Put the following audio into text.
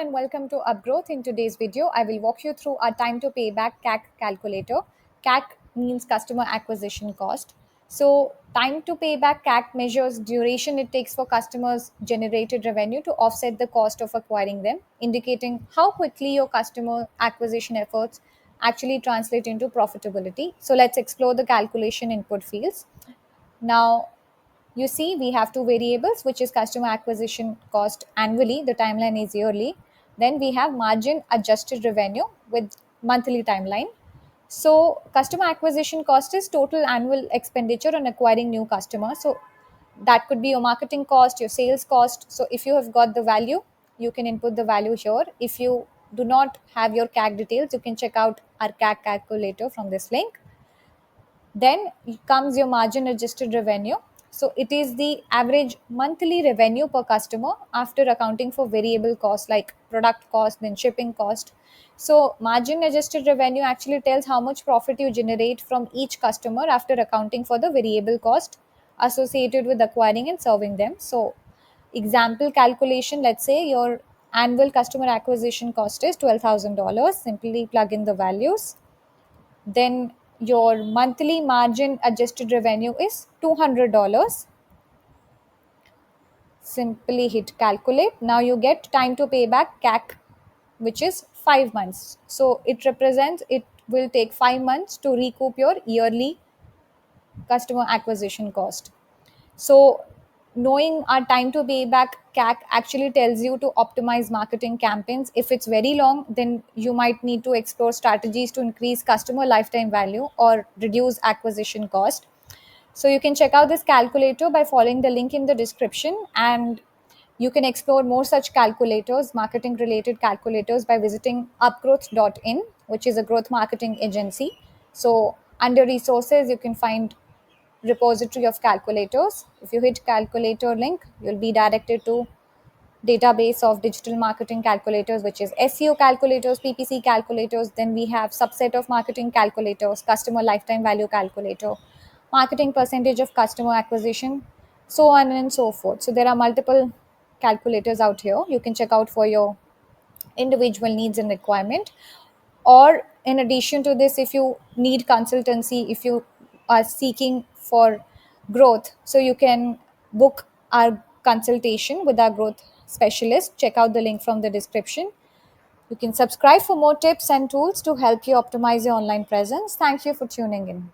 And welcome to Upgrowth. In today's video, I will walk you through our time to payback CAC calculator. CAC means customer acquisition cost. So, time to payback CAC measures duration it takes for customers' generated revenue to offset the cost of acquiring them, indicating how quickly your customer acquisition efforts actually translate into profitability. So, let's explore the calculation input fields. Now, you see, we have two variables, which is customer acquisition cost annually, the timeline is yearly. Then we have margin adjusted revenue with monthly timeline. So, customer acquisition cost is total annual expenditure on acquiring new customers. So, that could be your marketing cost, your sales cost. So, if you have got the value, you can input the value here. If you do not have your CAC details, you can check out our CAC calculator from this link. Then comes your margin adjusted revenue. So it is the average monthly revenue per customer after accounting for variable costs like product cost, then shipping cost. So margin adjusted revenue actually tells how much profit you generate from each customer after accounting for the variable cost associated with acquiring and serving them. So example calculation, let's say your annual customer acquisition cost is $12,000. Simply plug in the values. Then your monthly margin adjusted revenue is $200. Simply hit calculate. Now you get time to pay back CAC, which is 5 months. So it represents it will take 5 months to recoup your yearly customer acquisition cost. So, knowing our time to pay back CAC actually tells you to optimize marketing campaigns. If it's very long, then you might need to explore strategies to increase customer lifetime value or reduce acquisition cost. So, you can check out this calculator by following the link in the description, and you can explore more such calculators, marketing related calculators, by visiting upgrowth.in, which is a growth marketing agency. So, under resources, you can find repository of calculators. If you hit calculator link, you'll be directed to database of digital marketing calculators, which is SEO calculators, PPC calculators. Then we have subset of marketing calculators, customer lifetime value calculator, marketing percentage of customer acquisition, so on and so forth. So there are multiple calculators out here. You can check out for your individual needs and requirement. Or in addition to this, if you need consultancy, if you are seeking for growth, so you can book our consultation with our growth specialist. Check out the link from the description. You can subscribe for more tips and tools to help you optimize your online presence. Thank you for tuning in.